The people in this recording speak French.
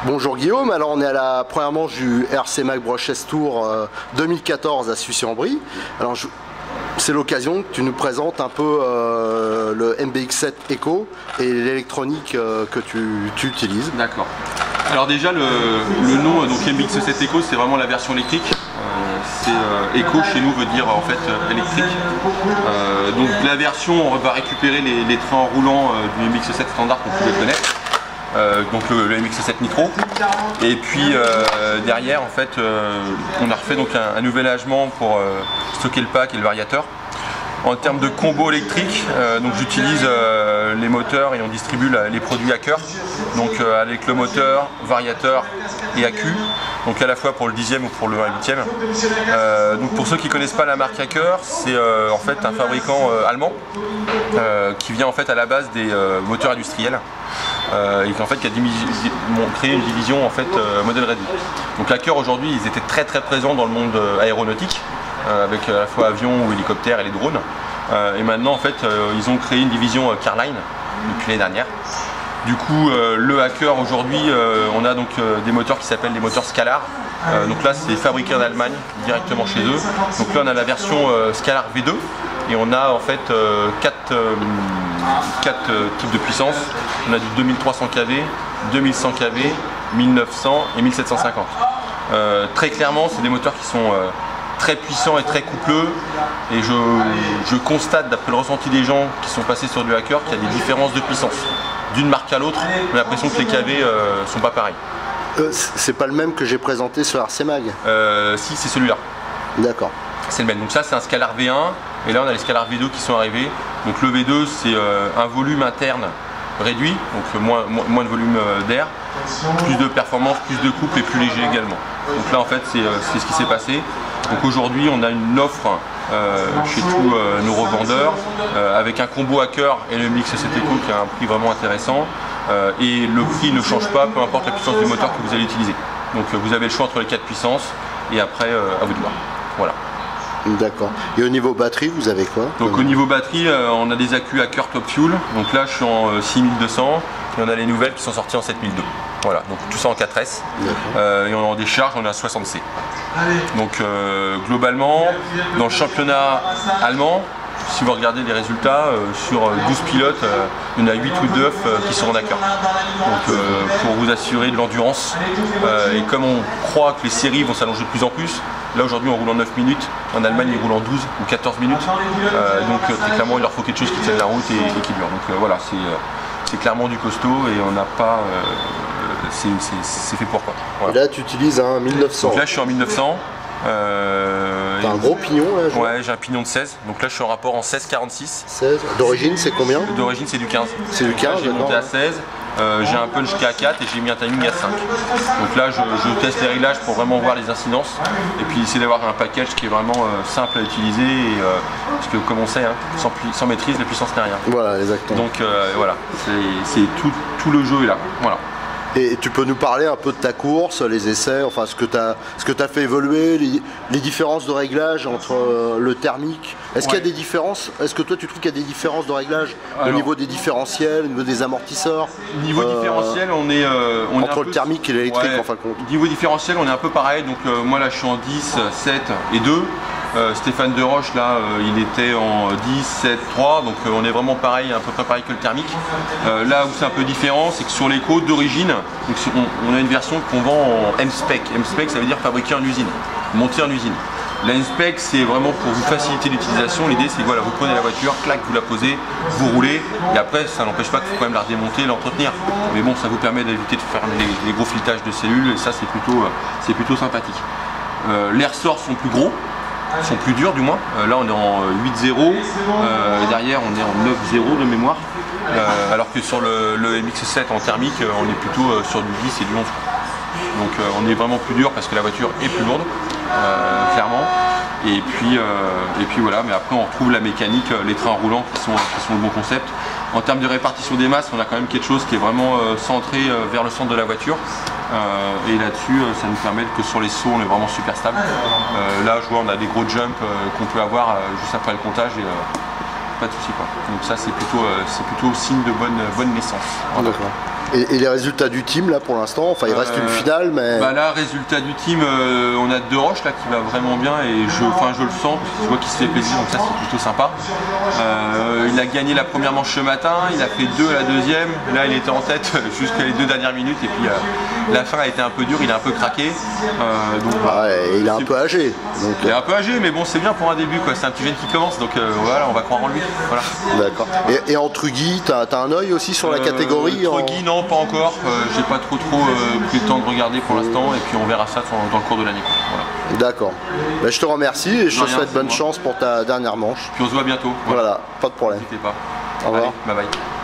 Bonjour Guillaume, alors on est à la première manche du RC Mag Brushless Tour 2014 à Sucy-en-Brie. Alors c'est l'occasion que tu nous présentes un peu le MBX7 Eco et l'électronique que tu utilises. D'accord. Alors déjà le nom donc MBX7 Eco, c'est vraiment la version électrique. Eco chez nous veut dire en fait électrique. Donc la version, on va récupérer les trains en roulant du MBX7 standard qu'on pouvait connaître. Donc le MX7 Nitro, et puis derrière en fait on a refait donc un nouvel allègement pour stocker le pack et le variateur. En termes de combo électrique, donc j'utilise les moteurs et on distribue les produits Hacker, donc avec le moteur, variateur et accu, donc à la fois pour le 10e ou pour le 8e. Donc pour ceux qui ne connaissent pas la marque Hacker, c'est en fait un fabricant allemand qui vient en fait à la base des moteurs industriels. Et qui en fait qui a créé une division en fait modèle réduit. Donc Hacker aujourd'hui ils étaient très présents dans le monde aéronautique avec à la fois avions ou hélicoptères et les drones. Et maintenant en fait ils ont créé une division Carline depuis l'année dernière. Du coup le Hacker aujourd'hui on a donc des moteurs qui s'appellent des moteurs Scalar. Donc là c'est fabriqué en Allemagne directement chez eux. Donc là on a la version Scalar V2 et on a en fait 4 types de puissance. On a du 2300 kV, 2100 kV, 1900 et 1750. Très clairement c'est des moteurs qui sont très puissants et très coupleux, et je constate d'après le ressenti des gens qui sont passés sur du Hacker qu'il y a des différences de puissance. D'une marque à l'autre, on a l'impression que les KV sont pas pareils. C'est pas le même que j'ai présenté sur RC Mag? Si, c'est celui-là. D'accord. C'est le même. Donc ça c'est un Scalar V1 et là on a les Scalar V2 qui sont arrivés. Donc le V2 c'est un volume interne réduit, donc moins de volume d'air, plus de performance, plus de couple et plus léger également. Donc là en fait c'est ce qui s'est passé. Donc aujourd'hui on a une offre chez tous nos revendeurs avec un combo Hacker et le MBX7 Eco qui a un prix vraiment intéressant, et le prix ne change pas peu importe la puissance du moteur que vous allez utiliser. Donc vous avez le choix entre les 4 puissances et après à vous de voir. Voilà. D'accord. Et au niveau batterie, vous avez quoi? Donc au niveau batterie, on a des accus Hacker Top Fuel. Donc là je suis en 6200 et on a les nouvelles qui sont sorties en 7002. Voilà, donc tout ça en 4S. Et on a des charges, on a 60C. Donc globalement, dans le championnat allemand, si vous regardez les résultats, sur 12 pilotes, il y en a 8 ou 9 qui sont en Hacker. Donc pour vous assurer de l'endurance, et comme on croit que les séries vont s'allonger de plus en plus, là aujourd'hui on roule en 9 minutes, en Allemagne ils roulent en 12 ou 14 minutes, donc très clairement il leur faut quelque chose qui tienne la route et qui dure. Donc voilà, c'est clairement du costaud et on n'a pas... c'est fait pour quoi. Voilà. Et là tu utilises un 1900. Donc là je suis en 1900. T'as un gros pignon là? Ouais, j'ai un pignon de 16, donc là je suis en rapport en 16-46. 16. D'origine c'est combien? D'origine c'est du 15. C'est du 15. J'ai monté à 16, j'ai un punch qui est à 4 et j'ai mis un timing à 5. Donc là je teste les réglages pour vraiment voir les incidences et puis essayer d'avoir un package qui est vraiment simple à utiliser, et, parce que comme on sait, hein, sans maîtrise la puissance n'est rien. Voilà, exactement. Donc voilà, c'est tout le jeu est là. Voilà. Et tu peux nous parler un peu de ta course, les essais, enfin ce que tu as fait évoluer, les différences de réglage entre le thermique. Est-ce qu'il y a des différences? Est-ce que toi tu trouves qu'il y a des différences de réglage au niveau des différentiels, au niveau des amortisseurs? Niveau différentiel, on est entre le thermique et l'électrique, en fin de compte. Niveau différentiel, on est un peu pareil. Donc moi là je suis en 10, 7 et 2. Stéphane Deroche là il était en 10, 7, 3, donc on est vraiment pareil, à peu près pareil que le thermique. Là où c'est un peu différent, c'est que sur l'éco d'origine, on a une version qu'on vend en M-Spec. M-Spec ça veut dire fabriqué en usine, monté en usine. La M-Spec c'est vraiment pour vous faciliter l'utilisation. L'idée c'est que voilà, vous prenez la voiture, clac, vous la posez, vous roulez, et après ça n'empêche pas qu'il faut quand même la redémonter, l'entretenir. Mais bon, ça vous permet d'éviter de faire les gros filetages de cellules, et ça c'est plutôt sympathique. Les ressorts sont plus gros, sont plus durs du moins. Là on est en 8.0, derrière on est en 9.0 de mémoire, alors que sur le MX7 en thermique on est plutôt sur du 10 et du 11. Donc on est vraiment plus dur parce que la voiture est plus lourde, clairement. Et puis voilà, mais après on retrouve la mécanique, les trains roulants qui sont le bon concept. En termes de répartition des masses, on a quand même quelque chose qui est vraiment centré vers le centre de la voiture. Et là-dessus, ça nous permet que sur les sauts, on est vraiment super stable. Là, je vois, on a des gros jumps qu'on peut avoir juste après le comptage et pas de soucis, quoi. Donc ça, c'est plutôt signe de bonne naissance. Voilà. D'accord. Et les résultats du team là pour l'instant, enfin il reste une finale mais... Bah là, résultat du team, on a De Roche là qui va vraiment bien et je le sens, je vois qu'il se fait plaisir donc ça c'est plutôt sympa. Il a gagné la première manche ce matin, il a fait 2 à la deuxième, là il était en tête jusqu'à les 2 dernières minutes et puis la fin a été un peu dure, il a un peu craqué. Il est un peu âgé. Donc, il est un peu âgé mais bon c'est bien pour un début quoi, c'est un petit jeune qui commence donc voilà on va croire en lui. Voilà. D'accord. Et en Truggy, t'as un œil aussi sur la catégorie Truggy non pas encore, j'ai pas trop pris le temps de regarder pour l'instant et puis on verra ça dans le cours de l'année. Voilà. D'accord. Ben, je te remercie et je te souhaite bonne chance pour ta dernière manche. Puis on se voit bientôt. Voilà, pas de problème. N'hésitez pas. Au revoir. Allez, bye bye.